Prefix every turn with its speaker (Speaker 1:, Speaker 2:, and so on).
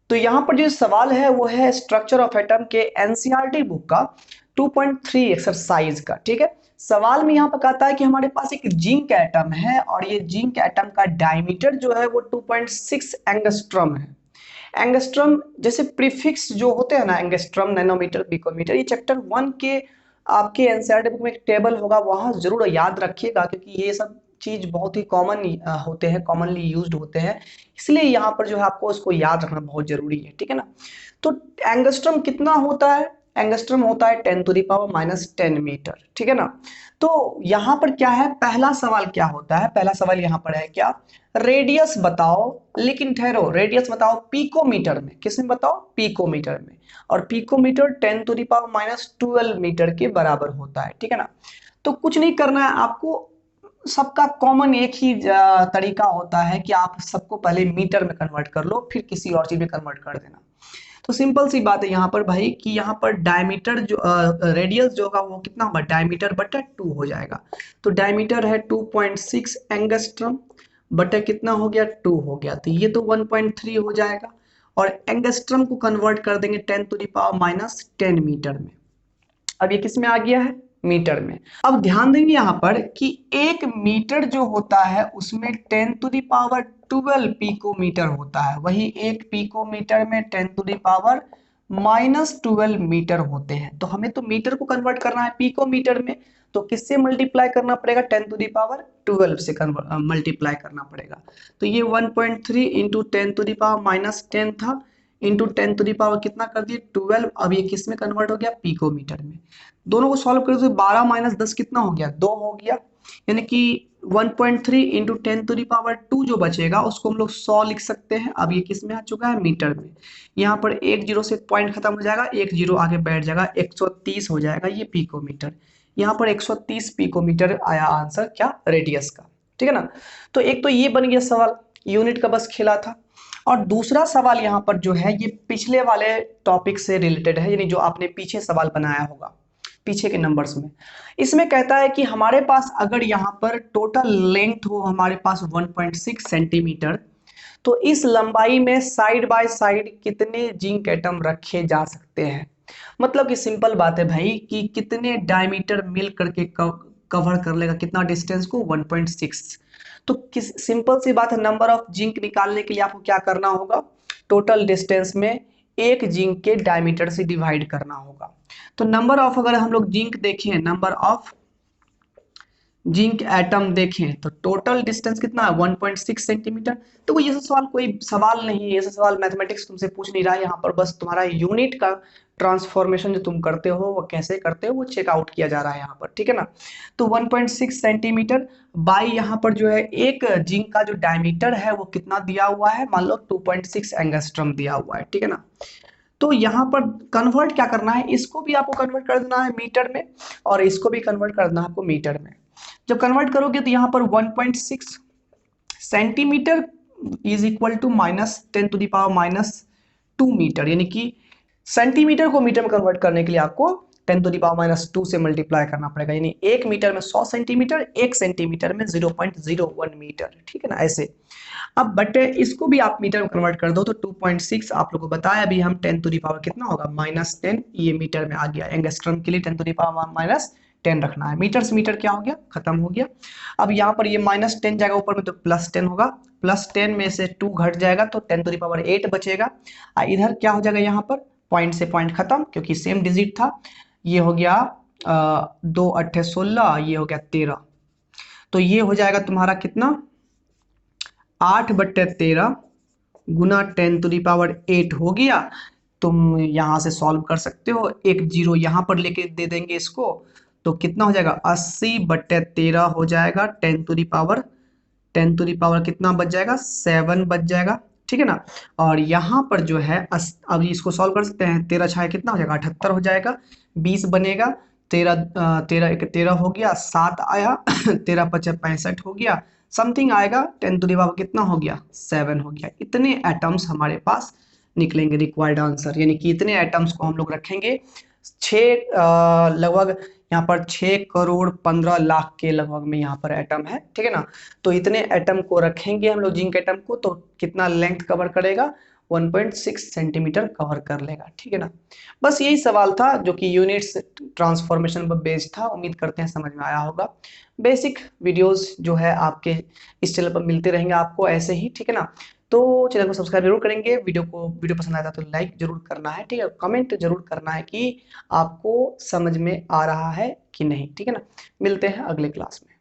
Speaker 1: तो यहाँ पर जो सवाल है वो है स्ट्रक्चर ऑफ एटम के एनसीईआरटी बुक का 2.3 एक्सरसाइज का। ठीक है, सवाल में यहाँ पर कहता है कि हमारे पास एक जिंक एटम है और ये जिंक एटम का डायमीटर जो है वो 2.6 एंगस्ट्रम है। एंगस्ट्रम जैसे प्रीफिक्स जो होते हैं ना, एंगस्ट्रम, नैनोमीटर, पिकोमीटर, ये चैप्टर 1 के आपके एनसीईआरटी बुक में एक टेबल होगा, वहां जरूर याद रखिएगा क्योंकि ये सब चीज बहुत ही कॉमन होते हैं, कॉमनली यूज्ड होते हैं, इसलिए यहाँ पर जो है आपको उसको याद रखना बहुत जरूरी है। ठीक है ना। तो एंगस्ट्रम कितना होता है? एंगस्ट्रम होता है 10⁻⁻10 मीटर। ठीक है ना। तो यहाँ पर क्या है, पहला सवाल क्या होता है, पहला सवाल यहाँ पर है क्या, रेडियस बताओ, लेकिन ठहरो, रेडियस बताओ पिकोमीटर में, किस में बताओ, पिकोमीटर में, और पिकोमीटर 10⁻⁻12 मीटर के बराबर होता है। ठीक है ना। तो कुछ नहीं करना है आपको, सबका कॉमन एक ही तरीका होता है कि आप सबको पहले मीटर में कन्वर्ट कर लो, फिर किसी और चीज में कन्वर्ट कर देना। तो सिंपल सी बात है यहाँ पर भाई कि यहाँ पर डायमीटर जो रेडियस जो होगा वो कितना होगा, डायमीटर बटा 2 हो जाएगा। तो डायमीटर है 2.6 एंगस्ट्रम बटा कितना हो गया, 2 हो गया, तो ये तो 1.3 हो जाएगा। और एंगस्ट्रम को कन्वर्ट कर देंगे 10⁻⁻10 मीटर में। अब ये किस में आ गया है, मीटर में। अब ध्यान देंगे यहाँ पर कि एक मीटर जो होता है उसमें 10⁻12 पिकोमीटर होता है, वही एक पिकोमीटर में 10⁻⁻12 मीटर होते हैं। तो हमें तो मीटर को कन्वर्ट करना है पिकोमीटर में, तो किससे मल्टीप्लाई करना पड़ेगा, 10⁻12 से मल्टीप्लाई करना पड़ेगा। तो ये 1.3 इंटू 10⁻⁻10 था, इंटू 10 टू दी पावर कितना कर दिए 12। अब ये किस में कन्वर्ट हो गया, पिकोमीटर में। दोनों को सॉल्व करें तो 12 - 10 कितना हो गया, 2 हो गया। यानी कि 1.3 इंटू 10 टू दी पावर 2 जो बचेगा उसको हम लोग 100 लिख सकते हैं। अब ये किस में आ चुका है, मीटर में। यहाँ पर एक जीरो से पॉइंट खत्म हो जाएगा, एक जीरो आगे बैठ जाएगा, 130 हो जाएगा ये पिकोमीटर। यहाँ पर 130 पिकोमीटर आया आंसर, क्या, रेडियस का। ठीक है ना। तो एक तो ये बन गया सवाल, यूनिट का बस खेला था। और दूसरा सवाल यहाँ पर जो है ये पिछले वाले टॉपिक से रिलेटेड है, यानी जो आपने पीछे सवाल बनाया होगा पीछे के नंबर्स में। इसमें कहता है कि हमारे पास अगर यहाँ पर टोटल लेंथ हो हमारे पास 1.6 सेंटीमीटर, तो इस लंबाई में साइड बाय साइड कितने जिंक एटम रखे जा सकते हैं। मतलब कि सिंपल बात है भाई कि कितने डायमीटर मिल करके कवर कर लेगा कितना डिस्टेंस को, 1.6। तो किस सिंपल सी बात है, नंबर ऑफ जिंक निकालने के लिए आपको क्या करना होगा, टोटल डिस्टेंस में एक जिंक के डायमीटर से डिवाइड करना होगा। तो नंबर ऑफ, अगर हम लोग जिंक देखें, नंबर ऑफ जिंक एटम देखें तो टोटल डिस्टेंस कितना है, 1.6 सेंटीमीटर। तो ये सवाल कोई सवाल नहीं है, ये सवाल मैथमेटिक्स तुमसे पूछ नहीं रहा है, यहाँ पर बस तुम्हारा यूनिट का ट्रांसफॉर्मेशन जो तुम करते हो वो कैसे करते हो वो चेकआउट किया जा रहा है यहाँ पर। ठीक है ना। तो 1.6 सेंटीमीटर बाई यहाँ पर जो है एक जिंक का जो डायमीटर है वो कितना दिया हुआ है, मान लो 2.6 एंगस्ट्रम दिया हुआ है। ठीक है ना। तो यहाँ पर कन्वर्ट क्या करना है, इसको भी आपको कन्वर्ट कर देना है मीटर में और इसको भी कन्वर्ट कर देना है आपको मीटर में। जब कन्वर्ट करोगे तो यहाँ पर 1.6 centimetre is equal to -10⁻⁻2 metre, यानी कि सेंटीमीटर को मीटर में कन्वर्ट करने के लिए आपको 10⁻⁻2 से मल्टीप्लाई करना पड़ेगा, यानी एक मीटर में 100 सेंटीमीटर, एक सेंटीमीटर में 0.01 मीटर। ठीक है ना, ऐसे। अब बट इसको भी आप मीटर में कन्वर्ट कर दो तो 2.6 आप लोगों को बताया अभी हम 10 टू दी पावर कितना होगा, -10, ये मीटर में आ गया। एंगस्ट्रम के लिए 10 टू दी पावर -10 रखना है, मीटर से मीटर क्या हो गया, खत्म हो गया। अब यहाँ पर ये -10 जाएगा ऊपर में तो +10 होगा, +10 में से 2 घट जाएगा तो 10 टू दी पावर 8 बचेगा। इधर क्या हो जाएगा, यहाँ पर पॉइंट से पॉइंट खत्म क्योंकि सेम डिजिट था। ये हो गया 2 × 8 = 16, ये हो गया 13। तो ये हो जाएगा तुम्हारा कितना, 8/13 गुना 10 टू दी पावर 8 हो गया। तुम यहां से सॉल्व कर सकते हो, एक जीरो यहां पर लेके दे देंगे इसको, तो कितना हो जाएगा, 80/13 हो जाएगा। 10 टू दी पावर कितना बच जाएगा, 7 बच जाएगा। ठीक है ना। और यहाँ पर जो है अब इसको सॉल्व कर सकते हैं, 13 छाया कितना हो जाएगा, 78 हो जाएगा। 20 बनेगा, 13 हो गया, 7 आया 13 × 5 = 65 हो गया, समथिंग आएगा। 10 टू दी पावर कितना हो गया, 7 हो गया। इतने एटम्स हमारे पास निकलेंगे रिक्वायर्ड आंसर, यानी कि इतने एटम्स को हम लोग रखेंगे। 6 लगभग यहाँ पर 6,15,00,000 के लगभग में यहाँ पर एटम है। ठीक है ना। तो इतने एटम को रखेंगे हम लोग जिंक एटम को, तो कितना लेंथ कवर करेगा, 1.6 सेंटीमीटर कवर कर लेगा। ठीक है ना। बस यही सवाल था जो कि यूनिट्स ट्रांसफॉर्मेशन पर बेस्ड था। उम्मीद करते हैं समझ में आया होगा। बेसिक वीडियोस जो है आपके इस चैनल पर मिलते रहेंगे आपको ऐसे ही। ठीक है ना। तो चैनल को सब्सक्राइब जरूर करेंगे। वीडियो पसंद आया तो लाइक जरूर करना है। ठीक है। कमेंट जरूर करना है कि आपको समझ में आ रहा है कि नहीं। ठीक है ना। मिलते हैं अगले क्लास में।